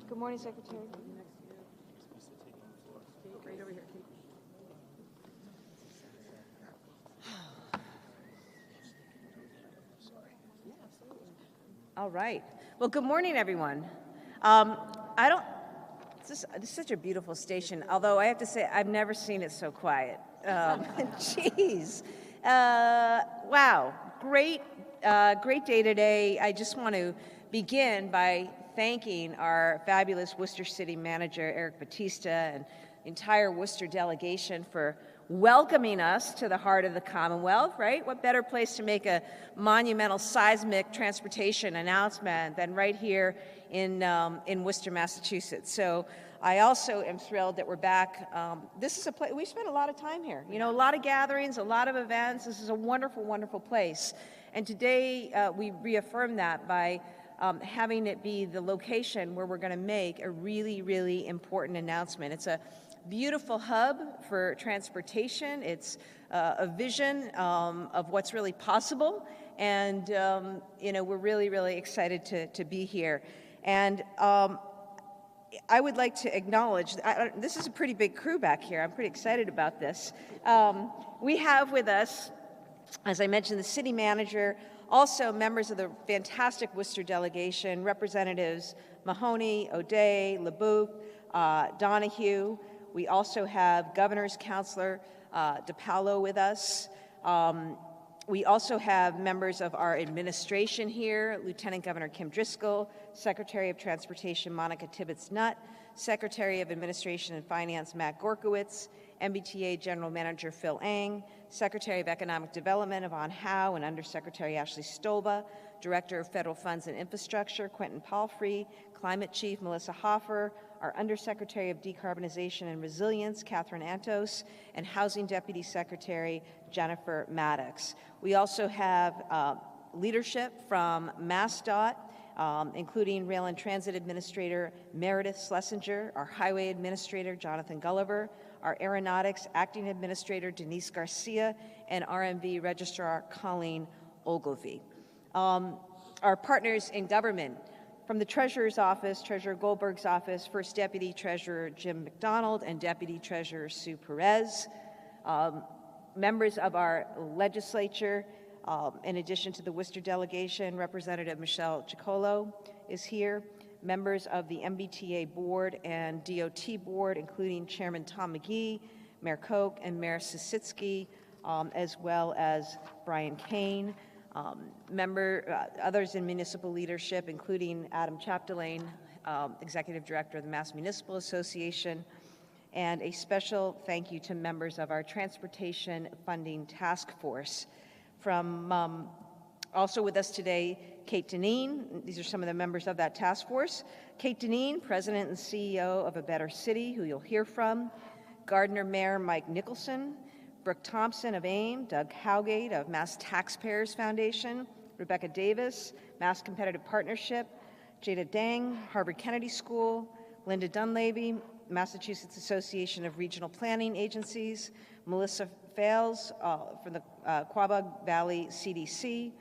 Good morning, Secretary. Right over here, Kate. All right. Well, good morning, everyone. This is such a beautiful station, although I have to say I've never seen it so quiet. Jeez. Wow. Great day today. I just want to begin by thanking our fabulous Worcester City Manager, Eric Batista, and the entire Worcester delegation for welcoming us to the heart of the Commonwealth, right? What better place to make a monumental seismic transportation announcement than right here in Worcester, Massachusetts. So I also am thrilled that we're back. This is a place, we spent a lot of time here. You know, a lot of gatherings, a lot of events. This is a wonderful, wonderful place. And today we reaffirm that by having it be the location where we're going to make a really, really important announcement. It's a beautiful hub for transportation. It's a vision of what's really possible. And, you know, we're really, really excited to be here. And I would like to acknowledge, this is a pretty big crew back here. I'm pretty excited about this. We have with us, as I mentioned, the city manager, also members of the fantastic Worcester delegation, Representatives Mahoney, O'Day, LeBouf, Donahue. We also have Governor's Counselor DiPaolo with us. We also have members of our administration here, Lieutenant Governor Kim Driscoll, Secretary of Transportation Monica Tibbits-Nut, Secretary of Administration and Finance Matt Gorkowitz, MBTA General Manager Phil Eng, Secretary of Economic Development Yvonne Howe and Undersecretary Ashley Stolba, Director of Federal Funds and Infrastructure Quentin Palfrey, Climate Chief Melissa Hoffer, our Undersecretary of Decarbonization and Resilience Catherine Antos, and Housing Deputy Secretary Jennifer Maddox. We also have leadership from mass.gov, including Rail and Transit Administrator Meredith Schlesinger, our Highway Administrator Jonathan Gulliver, our Aeronautics Acting Administrator Denise Garcia, and RMV Registrar Colleen Ogilvie. Our partners in government, from the Treasurer's Office, Treasurer Goldberg's office, First Deputy Treasurer Jim McDonald, and Deputy Treasurer Sue Perez. Members of our legislature, in addition to the Worcester delegation, Representative Michelle Ciccolo is here. Members of the MBTA board and DOT board, including Chairman Tom McGee, Mayor Koch, and Mayor Sisitsky, as well as Brian Kane. Others in municipal leadership, including Adam Chapdelaine, Executive Director of the Mass Municipal Association, and a special thank you to members of our Transportation Funding Task Force. From also with us today, Kate Dineen. These are some of the members of that task force. Kate Dineen, President and CEO of A Better City, who you'll hear from. Gardner Mayor Mike Nicholson. Brooke Thompson of AIM, Doug Howgate of Mass Taxpayers Foundation, Rebecca Davis, Mass Competitive Partnership, Jada Dang, Harvard Kennedy School, Linda Dunleavy, Massachusetts Association of Regional Planning Agencies, Melissa Fales from the Quabog Valley CDC,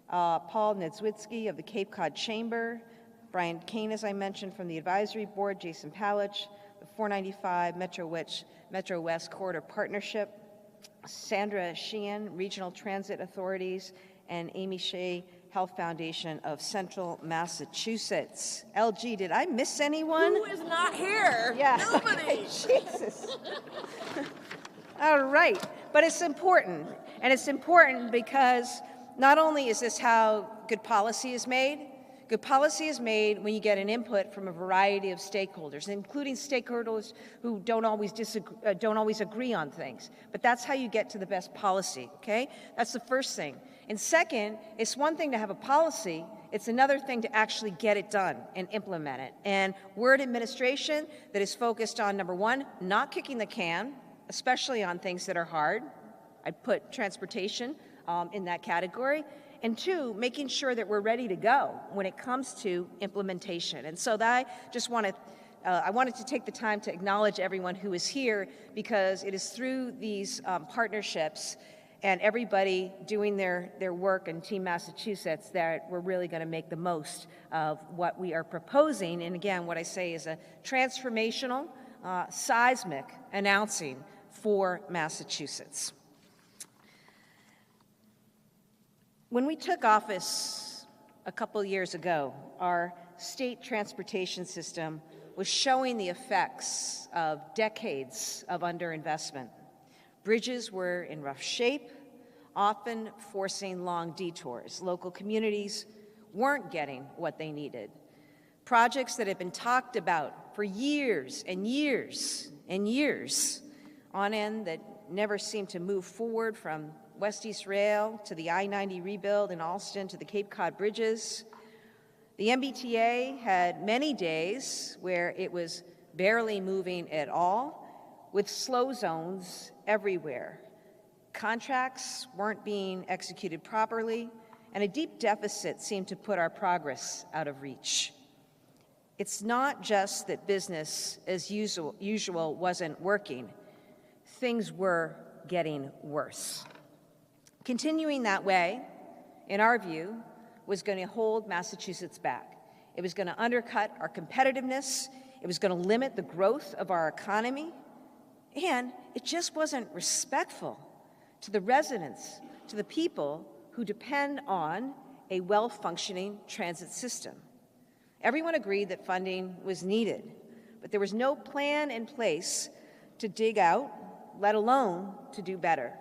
Paul Nedzwitsky of the Cape Cod Chamber, Brian Kane, as I mentioned, from the Advisory Board, Jason Palich, the 495 Metro West Corridor Partnership, Sandra Sheehan, Regional Transit Authorities, and Amy Shea, Health Foundation of Central Massachusetts. LG, did I miss anyone? Who is not here? Yeah. Nobody. Okay, Jesus. All right, but it's important, and it's important because not only is this how good policy is made when you get an input from a variety of stakeholders, including stakeholders who don't always agree on things. But that's how you get to the best policy, okay? That's the first thing. And second, it's one thing to have a policy, it's another thing to actually get it done and implement it. And we're an administration that is focused on, number one, not kicking the can, especially on things that are hard. I'd put transportation in that category. And two, making sure that we're ready to go when it comes to implementation. And so that I wanted to take the time to acknowledge everyone who is here, because it is through these partnerships and everybody doing their work in Team Massachusetts, that we're really going to make the most of what we are proposing. And again, what I say is a transformational, seismic announcing for Massachusetts. When we took office a couple years ago, our state transportation system was showing the effects of decades of underinvestment. Bridges were in rough shape, often forcing long detours. Local communities weren't getting what they needed. Projects that had been talked about for years and years and years on end that never seemed to move forward, from West East Rail to the I-90 rebuild in Alston to the Cape Cod bridges. The MBTA had many days where it was barely moving at all, with slow zones everywhere. Contracts weren't being executed properly, and a deep deficit seemed to put our progress out of reach. It's not just that business as usual wasn't working. Things were getting worse. Continuing that way, in our view, was going to hold Massachusetts back. It was going to undercut our competitiveness. It was going to limit the growth of our economy. And it just wasn't respectful to the residents, to the people who depend on a well-functioning transit system. Everyone agreed that funding was needed, but there was no plan in place to dig out, let alone to do better.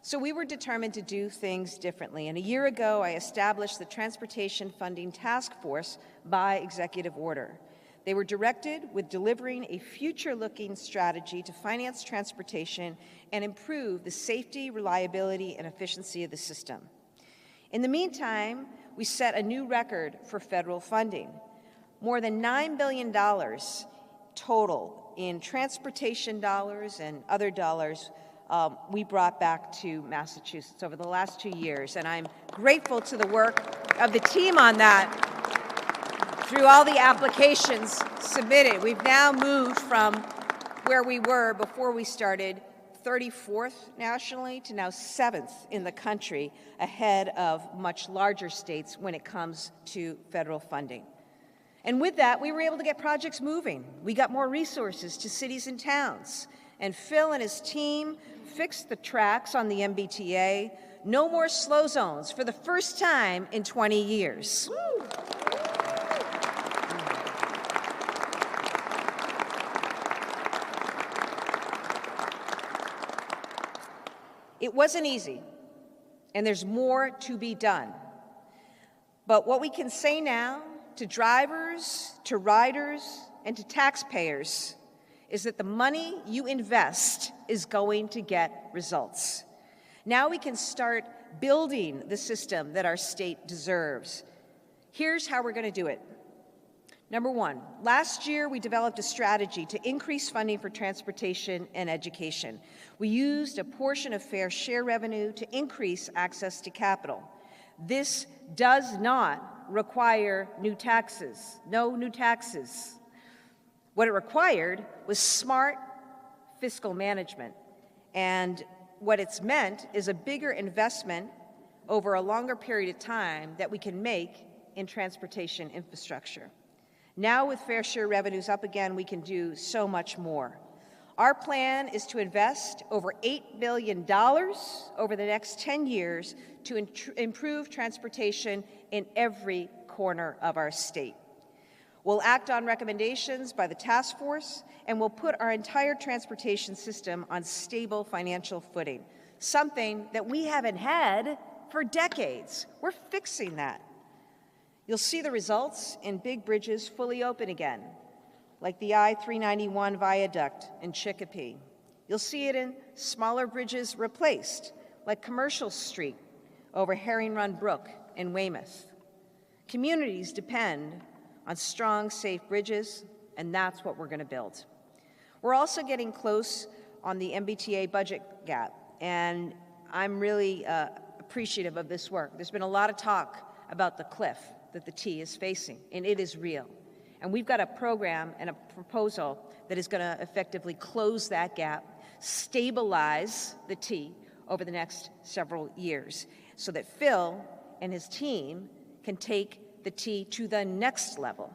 So we were determined to do things differently, and a year ago I established the Transportation Funding Task Force by executive order. They were directed with delivering a future-looking strategy to finance transportation and improve the safety, reliability, and efficiency of the system. In the meantime, we set a new record for federal funding. More than $9 billion total in transportation dollars and other dollars we brought back to Massachusetts over the last 2 years, and I'm grateful to the work of the team on that. Through all the applications submitted, we've now moved from where we were before we started, 34th nationally, to now 7th in the country, ahead of much larger states when it comes to federal funding. And with that, we were able to get projects moving. We got more resources to cities and towns. And Phil and his team fixed the tracks on the MBTA. No more slow zones for the first time in 20 years. Woo! It wasn't easy, and there's more to be done. But what we can say now to drivers, to riders, and to taxpayers is that the money you invest is going to get results. Now we can start building the system that our state deserves. Here's how we're going to do it. Number one, last year we developed a strategy to increase funding for transportation and education. We used a portion of fair share revenue to increase access to capital. This does not require new taxes, no new taxes. What it required was smart fiscal management, and what it's meant is a bigger investment over a longer period of time that we can make in transportation infrastructure. Now with fair share revenues up again, we can do so much more. Our plan is to invest over $8 billion over the next 10 years to improve transportation in every corner of our state. We'll act on recommendations by the task force, and we'll put our entire transportation system on stable financial footing, something that we haven't had for decades. We're fixing that. You'll see the results in big bridges fully open again, like the I-391 viaduct in Chicopee. You'll see it in smaller bridges replaced, like Commercial Street over Herring Run Brook in Weymouth. Communities depend on strong, safe bridges, and that's what we're going to build. We're also getting close on the MBTA budget gap, and I'm really appreciative of this work. There's been a lot of talk about the cliff that the T is facing, and it is real. And we've got a program and a proposal that is going to effectively close that gap, stabilize the T over the next several years so that Phil and his team can take the T to the next level.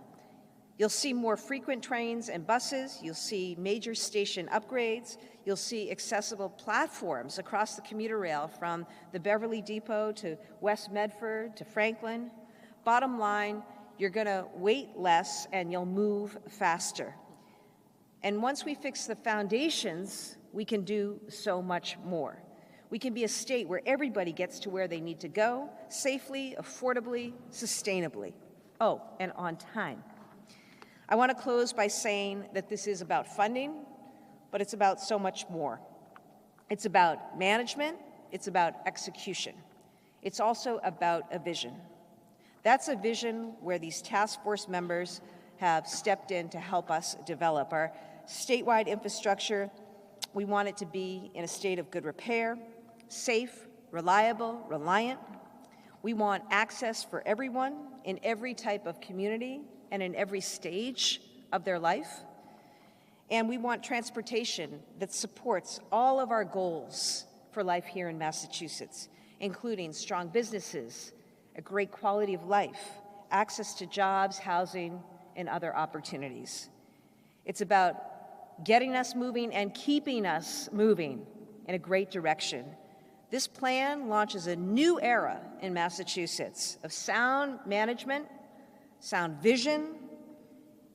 You'll see more frequent trains and buses. You'll see major station upgrades. You'll see accessible platforms across the commuter rail from the Beverly Depot to West Medford to Franklin. Bottom line, you're going to wait less and you'll move faster. And once we fix the foundations, we can do so much more. We can be a state where everybody gets to where they need to go, safely, affordably, sustainably. Oh, and on time. I want to close by saying that this is about funding, but it's about so much more. It's about management, it's about execution. It's also about a vision. That's a vision where these task force members have stepped in to help us develop. Our statewide infrastructure, we want it to be in a state of good repair, safe, reliable, reliant. We want access for everyone in every type of community and in every stage of their life. And we want transportation that supports all of our goals for life here in Massachusetts, including strong businesses, a great quality of life, access to jobs, housing, and other opportunities. It's about getting us moving and keeping us moving in a great direction. This plan launches a new era in Massachusetts of sound management, sound vision,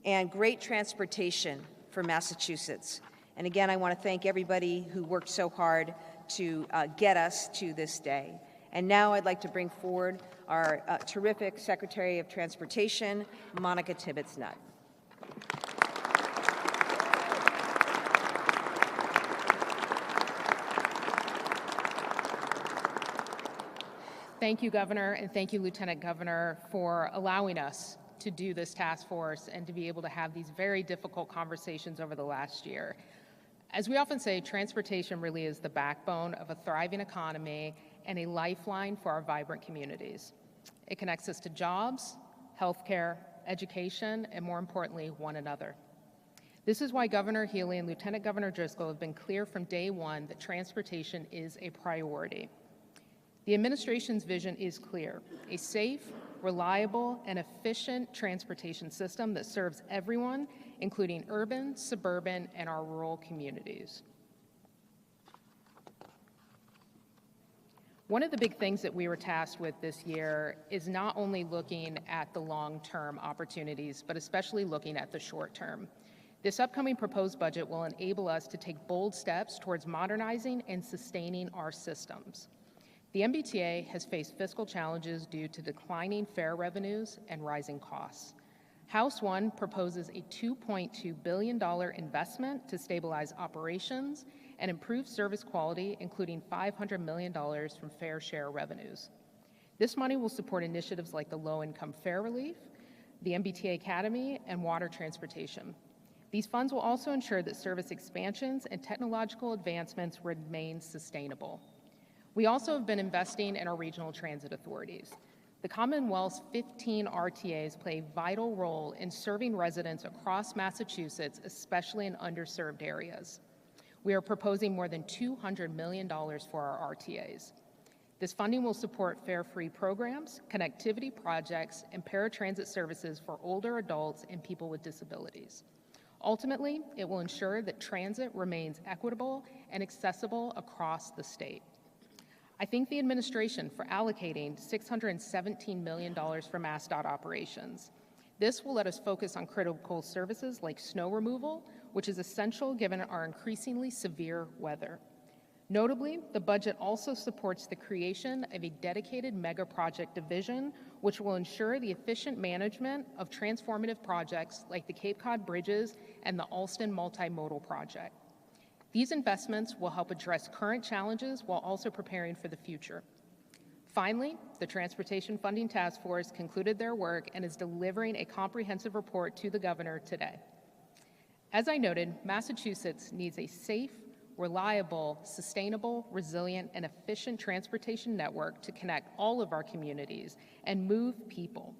and great transportation for Massachusetts. And again, I want to thank everybody who worked so hard to get us to this day. And now I'd like to bring forward our terrific Secretary of Transportation, Monica Tibbits-Nut. Thank you, Governor, and thank you, Lieutenant Governor, for allowing us to do this task force and to be able to have these very difficult conversations over the last year. As we often say, transportation really is the backbone of a thriving economy and a lifeline for our vibrant communities. It connects us to jobs, healthcare, education, and more importantly, one another. This is why Governor Healey and Lieutenant Governor Driscoll have been clear from day one that transportation is a priority. The administration's vision is clear: a safe, reliable, and efficient transportation system that serves everyone, including urban, suburban, and our rural communities. One of the big things that we were tasked with this year is not only looking at the long-term opportunities, but especially looking at the short term. This upcoming proposed budget will enable us to take bold steps towards modernizing and sustaining our systems. The MBTA has faced fiscal challenges due to declining fare revenues and rising costs. House 1 proposes a $2.2 billion investment to stabilize operations and improve service quality, including $500 million from fair share revenues. This money will support initiatives like the low-income fare relief, the MBTA Academy, and water transportation. These funds will also ensure that service expansions and technological advancements remain sustainable. We also have been investing in our regional transit authorities. The Commonwealth's 15 RTAs play a vital role in serving residents across Massachusetts, especially in underserved areas. We are proposing more than $200 million for our RTAs. This funding will support fare-free programs, connectivity projects, and paratransit services for older adults and people with disabilities. Ultimately, it will ensure that transit remains equitable and accessible across the state. I thank the administration for allocating $617 million for mass.gov operations. This will let us focus on critical services like snow removal, which is essential given our increasingly severe weather. Notably, the budget also supports the creation of a dedicated mega project division, which will ensure the efficient management of transformative projects like the Cape Cod Bridges and the Alston Multimodal Project. These investments will help address current challenges while also preparing for the future. Finally, the Transportation Funding Task Force concluded their work and is delivering a comprehensive report to the governor today. As I noted, Massachusetts needs a safe, reliable, sustainable, resilient, and efficient transportation network to connect all of our communities and move people.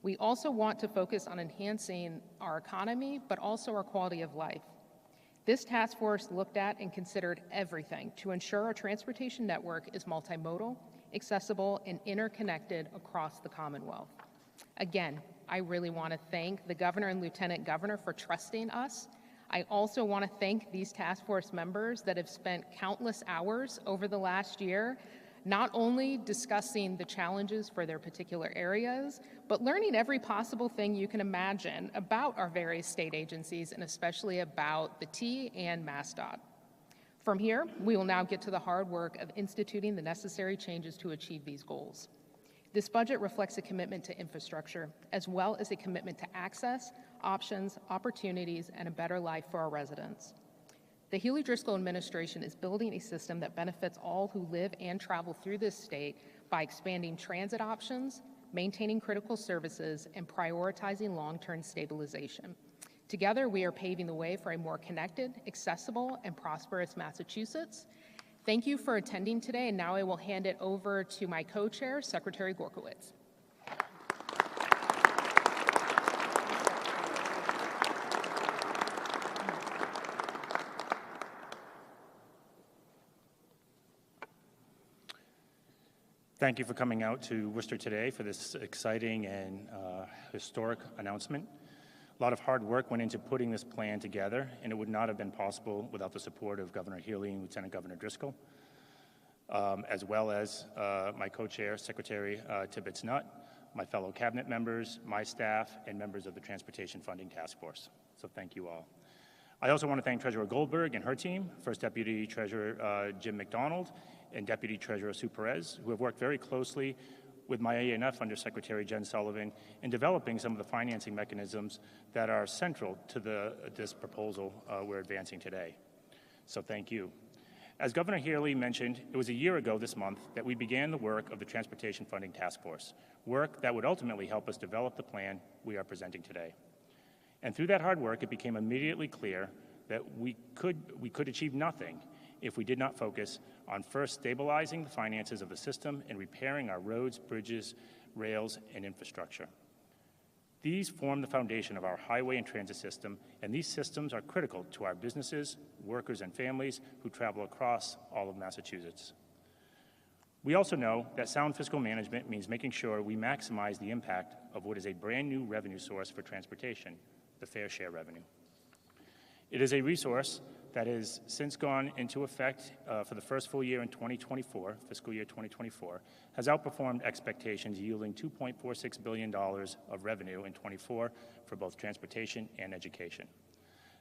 We also want to focus on enhancing our economy, but also our quality of life. This task force looked at and considered everything to ensure our transportation network is multimodal, accessible, and interconnected across the Commonwealth. Again, I really want to thank the Governor and Lieutenant Governor for trusting us. I also want to thank these task force members that have spent countless hours over the last year not only discussing the challenges for their particular areas, but learning every possible thing you can imagine about our various state agencies and especially about the T and mass.gov. From here, we will now get to the hard work of instituting the necessary changes to achieve these goals. This budget reflects a commitment to infrastructure, as well as a commitment to access, options, opportunities, and a better life for our residents. The Healey-Driscoll administration is building a system that benefits all who live and travel through this state by expanding transit options, maintaining critical services, and prioritizing long-term stabilization. Together, we are paving the way for a more connected, accessible, and prosperous Massachusetts. Thank you for attending today, and now I will hand it over to my co-chair, Secretary Gorkowitz. Thank you for coming out to Worcester today for this exciting and historic announcement. A lot of hard work went into putting this plan together, and it would not have been possible without the support of Governor Healey and Lieutenant Governor Driscoll, as well as my co-chair, Secretary Tibbits-Nut, my fellow cabinet members, my staff, and members of the Transportation Funding Task Force. So thank you all. I also want to thank Treasurer Goldberg and her team, First Deputy Treasurer Jim McDonald, and Deputy Treasurer Sue Perez, who have worked very closely with my ANF Under Secretary Jen Sullivan in developing some of the financing mechanisms that are central to this proposal we're advancing today. So thank you. As Governor Healey mentioned, it was a year ago this month that we began the work of the Transportation Funding Task Force, work that would ultimately help us develop the plan we are presenting today. And through that hard work, it became immediately clear that we could achieve nothing if we did not focus on first stabilizing the finances of the system and repairing our roads, bridges, rails, and infrastructure. These form the foundation of our highway and transit system, and these systems are critical to our businesses, workers, and families who travel across all of Massachusetts. We also know that sound fiscal management means making sure we maximize the impact of what is a brand new revenue source for transportation, the fair share revenue. It is a resource that has since gone into effect for the first full year in 2024, fiscal year 2024, has outperformed expectations, yielding $2.46 billion of revenue in 24 for both transportation and education.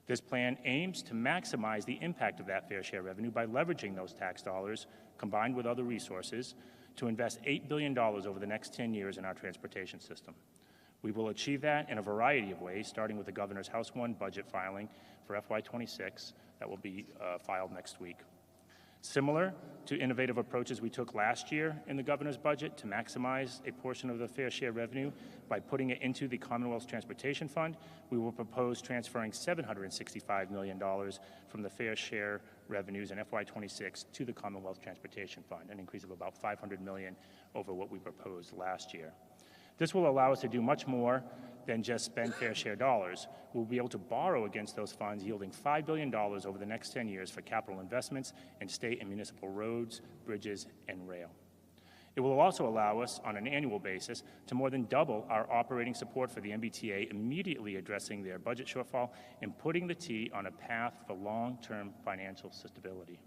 This plan aims to maximize the impact of that fair share revenue by leveraging those tax dollars, combined with other resources, to invest $8 billion over the next 10 years in our transportation system. We will achieve that in a variety of ways, starting with the Governor's House 1 budget filing for FY26 that will be filed next week. Similar to innovative approaches we took last year in the Governor's budget to maximize a portion of the fair share revenue by putting it into the Commonwealth's Transportation Fund, we will propose transferring $765 million from the fair share revenues in FY26 to the Commonwealth Transportation Fund, an increase of about $500 million over what we proposed last year. This will allow us to do much more than just spend fair share dollars. We'll be able to borrow against those funds, yielding $5 billion over the next 10 years for capital investments in state and municipal roads, bridges, and rail. It will also allow us, on an annual basis, to more than double our operating support for the MBTA, immediately addressing their budget shortfall and putting the T on a path for long-term financial stability.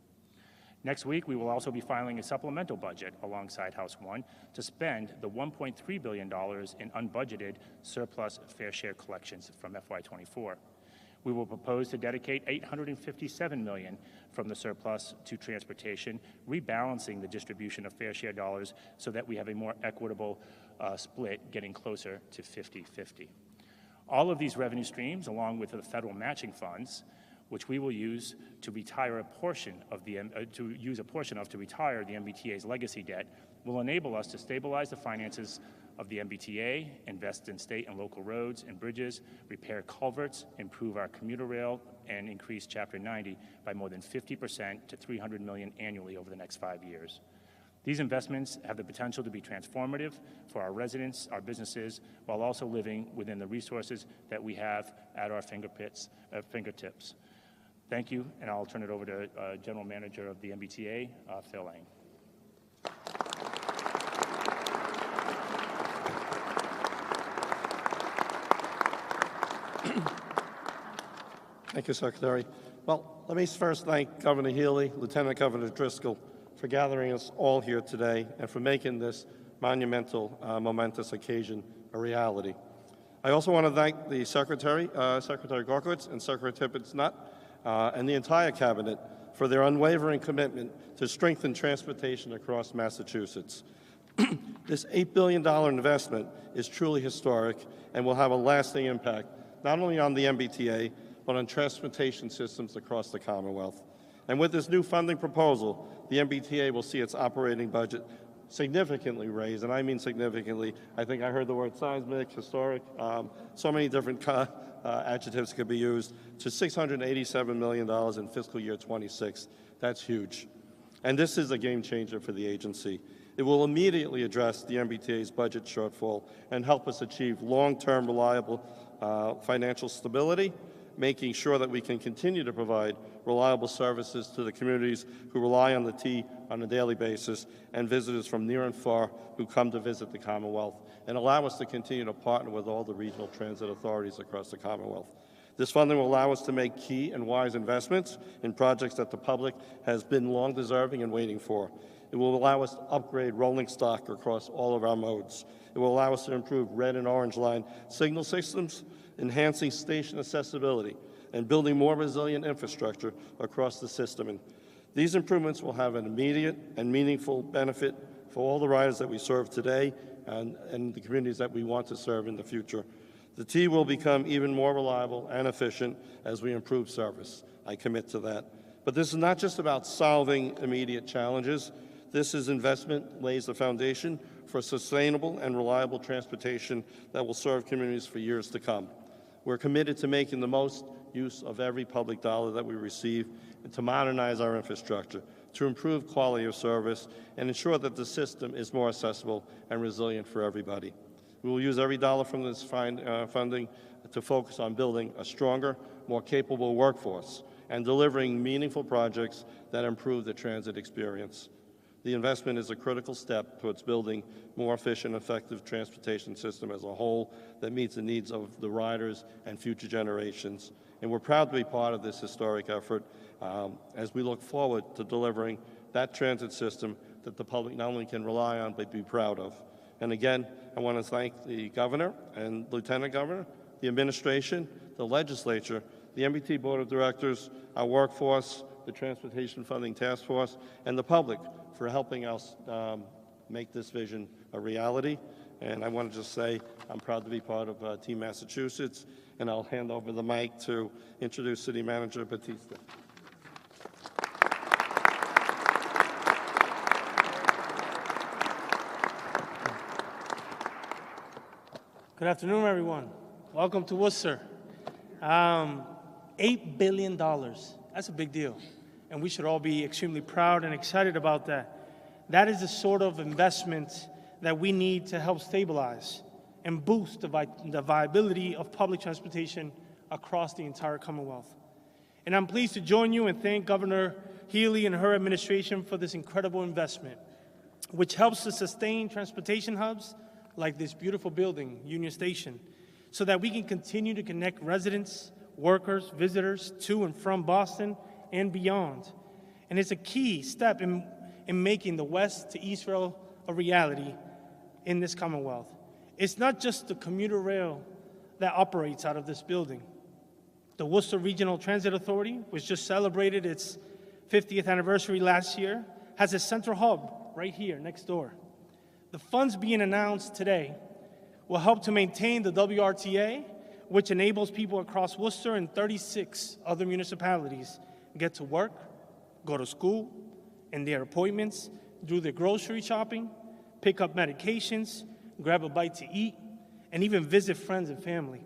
Next week, we will also be filing a supplemental budget alongside House 1 to spend the $1.3 billion in unbudgeted surplus fair share collections from FY24. We will propose to dedicate $857 million from the surplus to transportation, rebalancing the distribution of fair share dollars so that we have a more equitable split, getting closer to 50-50. All of these revenue streams, along with the federal matching funds, which we will use to retire a portion of the retire the MBTA's legacy debt, will enable us to stabilize the finances of the MBTA, invest in state and local roads and bridges, repair culverts, improve our commuter rail, and increase Chapter 90 by more than 50% to $300 million annually over the next 5 years. These investments have the potential to be transformative for our residents, our businesses, while also living within the resources that we have at our fingertips. Thank you, and I'll turn it over to General Manager of the MBTA, Phil Lang. Thank you, Secretary. Well, let me first thank Governor Healey, Lieutenant Governor Driscoll, for gathering us all here today and for making this monumental, momentous occasion a reality. I also want to thank the Secretary, Secretary Gorkowitz and Secretary Tibbits-Nut, and the entire Cabinet for their unwavering commitment to strengthen transportation across Massachusetts. This $8 billion investment is truly historic and will have a lasting impact not only on the MBTA, but on transportation systems across the Commonwealth. And with this new funding proposal, the MBTA will see its operating budget significantly raised, and I mean significantly. I think I heard the word seismic, historic, so many different adjectives could be used, to $687 million in fiscal year 26. That's huge. And this is a game changer for the agency. It will immediately address the MBTA's budget shortfall and help us achieve long-term, reliable financial stability, making sure that we can continue to provide reliable services to the communities who rely on the T on a daily basis and visitors from near and far who come to visit the Commonwealth, and allow us to continue to partner with all the regional transit authorities across the Commonwealth. This funding will allow us to make key and wise investments in projects that the public has been long deserving and waiting for. It will allow us to upgrade rolling stock across all of our modes. It will allow us to improve red and orange line signal systems, enhancing station accessibility, and building more resilient infrastructure across the system. And these improvements will have an immediate and meaningful benefit for all the riders that we serve today and the communities that we want to serve in the future. The T will become even more reliable and efficient as we improve service. I commit to that. But this is not just about solving immediate challenges. This investment lays the foundation for sustainable and reliable transportation that will serve communities for years to come. We're committed to making the most use of every public dollar that we receive and to modernize our infrastructure, to improve quality of service, and ensure that the system is more accessible and resilient for everybody. We will use every dollar from this funding to focus on building a stronger, more capable workforce and delivering meaningful projects that improve the transit experience. The investment is a critical step towards building more efficient, effective transportation system as a whole that meets the needs of the riders and future generations. And we're proud to be part of this historic effort as we look forward to delivering that transit system that the public not only can rely on, but be proud of. And again, I want to thank the Governor and Lieutenant Governor, the administration, the legislature, the MBT Board of Directors, our workforce, the Transportation Funding Task Force, and the public for helping us make this vision a reality. And I want to just say I'm proud to be part of Team Massachusetts, and I'll hand over the mic to introduce City Manager Batista. Good afternoon, everyone. Welcome to Worcester. $8 billion, that's a big deal. And we should all be extremely proud and excited about that. That is the sort of investment that we need to help stabilize and boost the viability of public transportation across the entire Commonwealth. And I'm pleased to join you and thank Governor Healey and her administration for this incredible investment, which helps to sustain transportation hubs like this beautiful building, Union Station, so that we can continue to connect residents, workers, visitors to and from Boston and beyond. And it's a key step in making the West to East Rail a reality in this Commonwealth. It's not just the commuter rail that operates out of this building. The Worcester Regional Transit Authority, which just celebrated its 50th anniversary last year, has a central hub right here next door. The funds being announced today will help to maintain the WRTA, which enables people across Worcester and 36 other municipalities get to work, go to school, and their appointments, do their grocery shopping, pick up medications, grab a bite to eat, and even visit friends and family.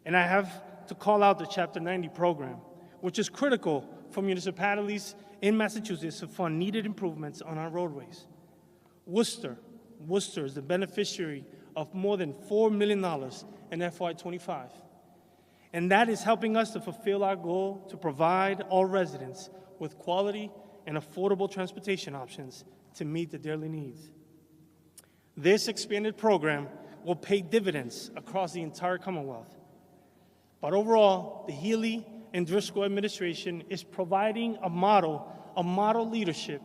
And I have to call out the Chapter 90 program, which is critical for municipalities in Massachusetts to fund needed improvements on our roadways. Worcester is the beneficiary of more than $4 million in FY25. And that is helping us to fulfill our goal to provide all residents with quality and affordable transportation options to meet their daily needs. This expanded program will pay dividends across the entire Commonwealth. But overall, the Healey-Driscoll administration is providing a model leadership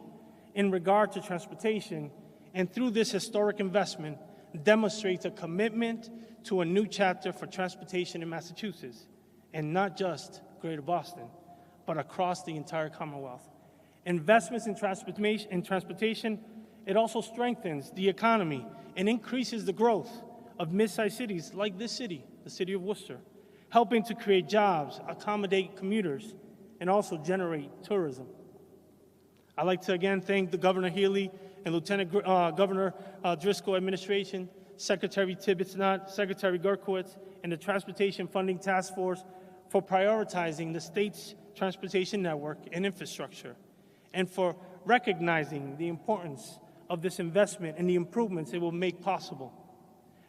in regard to transportation, and through this historic investment, demonstrates a commitment to a new chapter for transportation in Massachusetts, and not just Greater Boston, but across the entire Commonwealth. Investments in transportation, it also strengthens the economy and increases the growth of mid-sized cities like this city, the city of Worcester, helping to create jobs, accommodate commuters, and also generate tourism. I'd like to again thank the Governor Healey and Lieutenant Governor Driscoll administration, Secretary Tibbits-Nut, Secretary Gerkowitz, and the Transportation Funding Task Force for prioritizing the state's transportation network and infrastructure, and for recognizing the importance of this investment and the improvements it will make possible.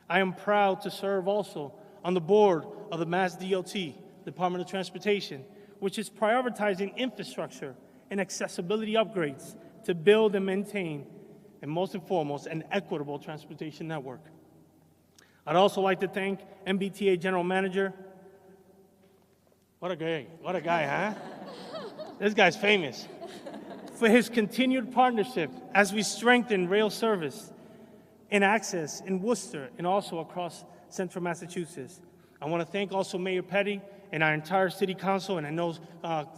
I am proud to serve also on the board of the mass.gov, Department of Transportation, which is prioritizing infrastructure and accessibility upgrades to build and maintain, and most and foremost, an equitable transportation network. I'd also like to thank MBTA General Manager. What a guy, huh? This guy's famous. For his continued partnership as we strengthen rail service and access in Worcester and also across central Massachusetts. I want to thank also Mayor Petty and our entire City Council, and I know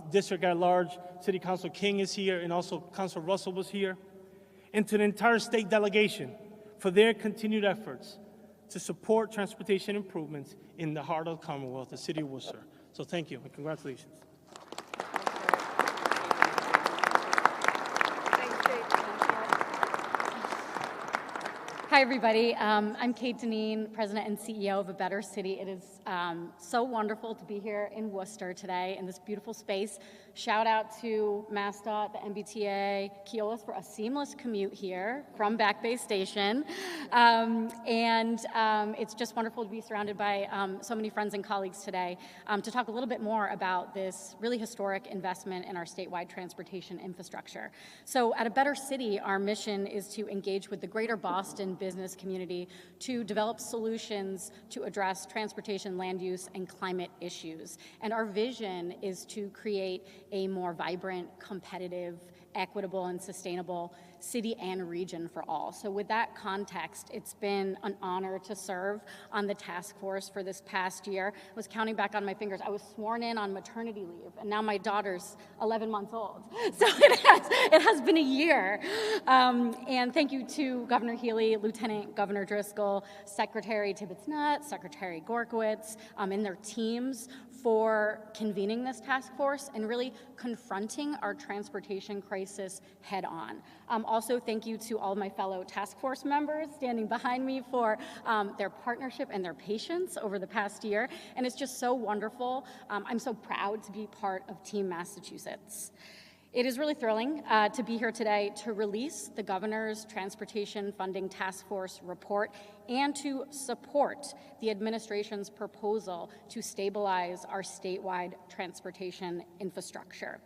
District at Large, City Council King is here, and also Council Russell was here, and to the entire state delegation for their continued efforts to support transportation improvements in the heart of the Commonwealth, the City of Worcester. So thank you, and congratulations. Hi, everybody. I'm Kate Deneen, President and CEO of A Better City. It is so wonderful to be here in Worcester today in this beautiful space. Shout out to MassDOT, the MBTA, Keolis for a seamless commute here from Back Bay Station. It's just wonderful to be surrounded by so many friends and colleagues today to talk a little bit more about this really historic investment in our statewide transportation infrastructure. So at A Better City, our mission is to engage with the greater Boston business community to develop solutions to address transportation, land use, and climate issues. And our vision is to create a more vibrant, competitive, equitable, and sustainable city and region for all. So with that context, it's been an honor to serve on the task force for this past year. I was counting back on my fingers. I was sworn in on maternity leave, and now my daughter's 11 months old. So it has been a year. And thank you to Governor Healey, Lieutenant Governor Driscoll, Secretary Tibbits-Nut, Secretary Gerkowitz, and their teams for convening this task force and really confronting our transportation crisis head on. Also, thank you to all of my fellow task force members standing behind me for their partnership and their patience over the past year. And it's just so wonderful. I'm so proud to be part of Team Massachusetts. It is really thrilling to be here today to release the Governor's Transportation Funding Task Force report and to support the administration's proposal to stabilize our statewide transportation infrastructure.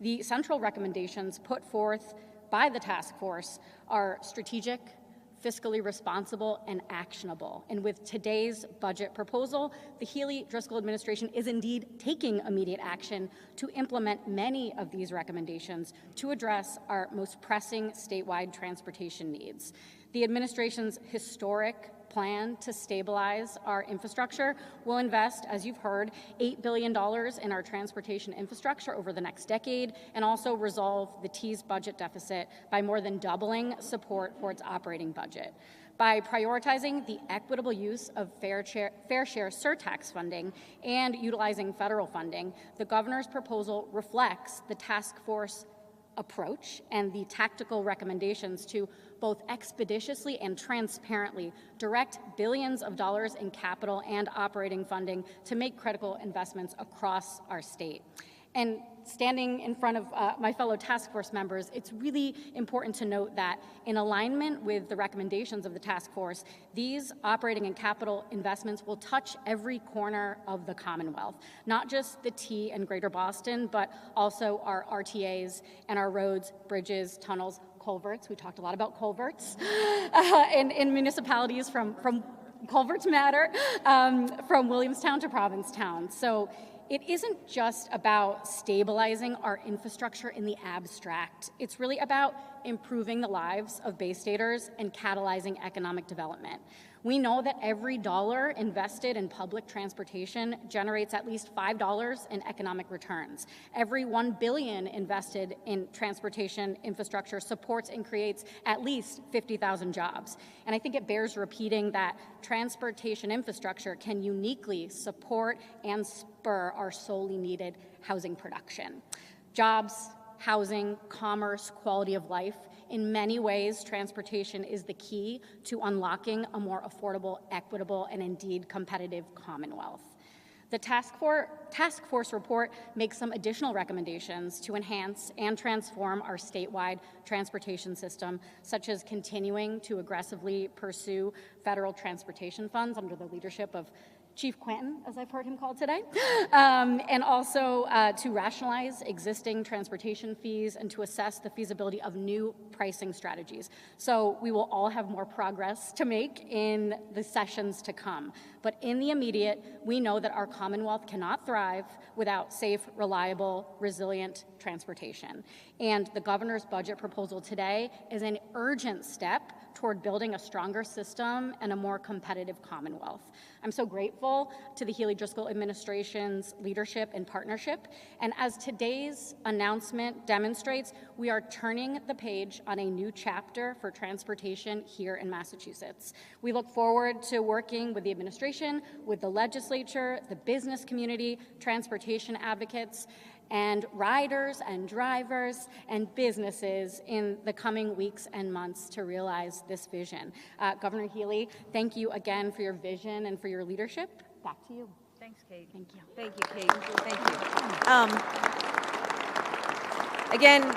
The central recommendations put forth by the task force are strategic, fiscally responsible, and actionable. And with today's budget proposal, the Healey-Driscoll administration is indeed taking immediate action to implement many of these recommendations to address our most pressing statewide transportation needs. The administration's historic plan to stabilize our infrastructure will invest, as you've heard, $8 billion in our transportation infrastructure over the next decade, and also resolve the T's budget deficit by more than doubling support for its operating budget. By prioritizing the equitable use of fair share surtax funding and utilizing federal funding, the governor's proposal reflects the task force approach and the tactical recommendations to both expeditiously and transparently direct billions of dollars in capital and operating funding to make critical investments across our state. And standing in front of my fellow task force members, it's really important to note that in alignment with the recommendations of the task force, these operating and capital investments will touch every corner of the Commonwealth, not just the T and Greater Boston, but also our RTAs and our roads, bridges, tunnels, culverts. We talked a lot about culverts in municipalities from culverts matter, from Williamstown to Provincetown. So it isn't just about stabilizing our infrastructure in the abstract. It's really about improving the lives of Bay Staters and catalyzing economic development. We know that every dollar invested in public transportation generates at least $5 in economic returns. Every $1 billion invested in transportation infrastructure supports and creates at least 50,000 jobs. And I think it bears repeating that transportation infrastructure can uniquely support and spur our sorely needed housing production. Jobs, housing, commerce, quality of life. In many ways, transportation is the key to unlocking a more affordable, equitable, and indeed competitive Commonwealth. The task force report makes some additional recommendations to enhance and transform our statewide transportation system, such as continuing to aggressively pursue federal transportation funds under the leadership of Chief Quentin, as I've heard him called today, and also to rationalize existing transportation fees and to assess the feasibility of new pricing strategies. So we will all have more progress to make in the sessions to come. But in the immediate, we know that our Commonwealth cannot thrive without safe, reliable, resilient transportation. And the governor's budget proposal today is an urgent step toward building a stronger system and a more competitive Commonwealth. I'm so grateful to the Healey-Driscoll administration's leadership and partnership. And as today's announcement demonstrates, we are turning the page on a new chapter for transportation here in Massachusetts. We look forward to working with the administration, with the legislature, the business community, transportation advocates, and riders and drivers and businesses in the coming weeks and months to realize this vision. Governor Healey, thank you again for your vision and for your leadership. Back to you. Thanks, Kate. Thank you. Thank you, Kate. Thank you. Again,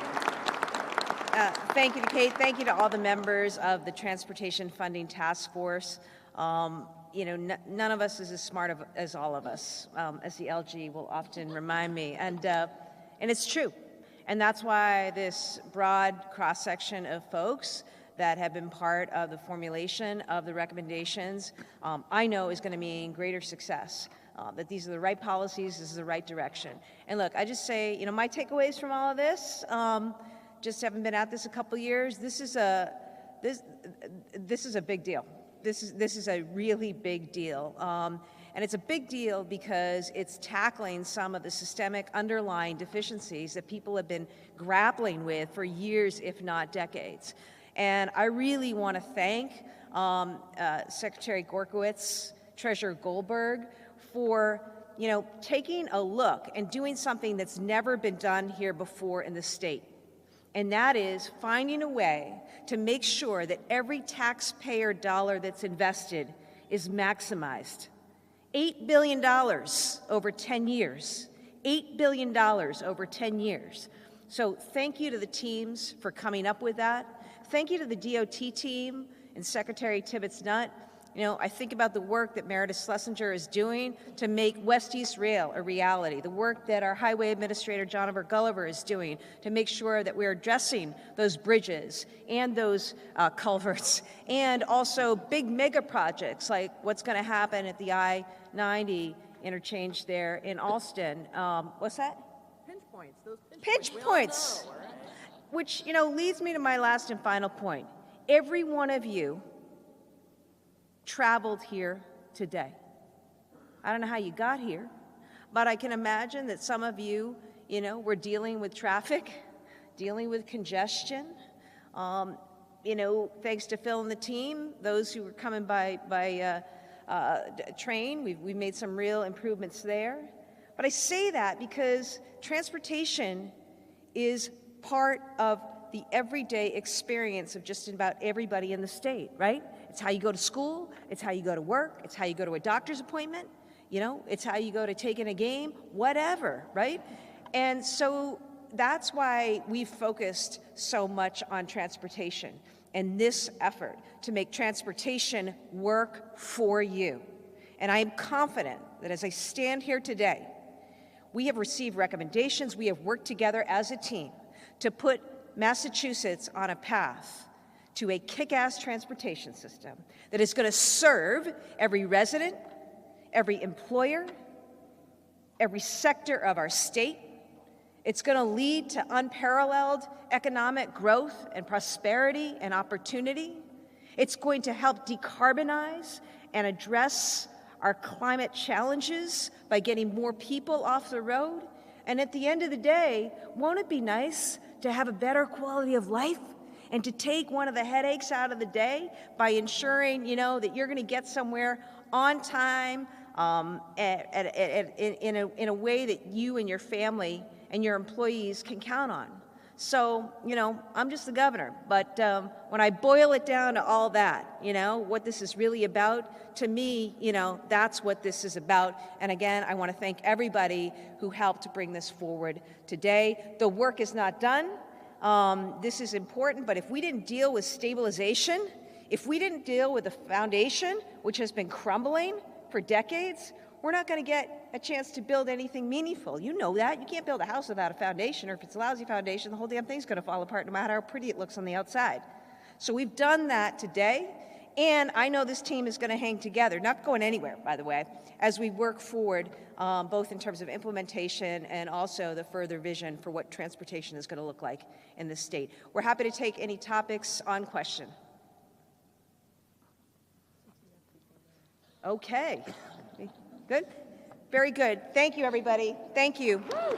thank you to Kate. Thank you to all the members of the Transportation Funding Task Force. You know, none of us is as smart as all of us, as the LG will often remind me, and it's true. And that's why this broad cross-section of folks that have been part of the formulation of the recommendations, I know is going to mean greater success, that these are the right policies, this is the right direction. And look, I just say, you know, my takeaways from all of this, just having been at this a couple years, this is a big deal. This is a really big deal. And it's a big deal because it's tackling some of the systemic underlying deficiencies that people have been grappling with for years, if not decades. And I really want to thank Secretary Gorkowitz, Treasurer Goldberg, for taking a look and doing something that's never been done here before in the state. And that is finding a way to make sure that every taxpayer dollar that's invested is maximized. $8 billion over 10 years. $8 billion over 10 years. So thank you to the teams for coming up with that. Thank you to the DOT team and Secretary Tibbits-Nut. I think about the work that Meredith Schlesinger is doing to make West-East Rail a reality, the work that our Highway Administrator, John Gulliver, is doing to make sure that we're addressing those bridges and those culverts, and also big mega projects like what's going to happen at the I-90 interchange there in Alston. What's that? Pinch points. Those Pinch points. Which, leads me to my last and final point. Every one of you traveled here today. I don't know how you got here, but I can imagine that some of you, were dealing with traffic, dealing with congestion. Thanks to Phil and the team, those who were coming by train, we made some real improvements there. But I say that because transportation is part of the everyday experience of just about everybody in the state, right? It's how you go to school, it's how you go to work, it's how you go to a doctor's appointment, it's how you go to take in a game, whatever, right? And so that's why we've focused so much on transportation and this effort to make transportation work for you. And I am confident that as I stand here today, we have received recommendations, we have worked together as a team to put Massachusetts on a path to a kick-ass transportation system that is going to serve every resident, every employer, every sector of our state. It's going to lead to unparalleled economic growth and prosperity and opportunity. It's going to help decarbonize and address our climate challenges by getting more people off the road. And at the end of the day, won't it be nice to have a better quality of life and to take one of the headaches out of the day by ensuring, that you're going to get somewhere on time in a way that you and your family and your employees can count on. So, I'm just the governor, but when I boil it down to all that, what this is really about, to me, that's what this is about. And again, I want to thank everybody who helped to bring this forward today. The work is not done. This is important, but if we didn't deal with stabilization, if we didn't deal with the foundation, which has been crumbling for decades, we're not going to get a chance to build anything meaningful. You know that. You can't build a house without a foundation, or if it's a lousy foundation, the whole damn thing's going to fall apart no matter how pretty it looks on the outside. So we've done that today, and I know this team is going to hang together, not going anywhere, by the way, as we work forward, both in terms of implementation and also the further vision for what transportation is going to look like in this state. We're happy to take any topics on question. Okay. Good? Very good. Thank you, everybody. Thank you. Woo.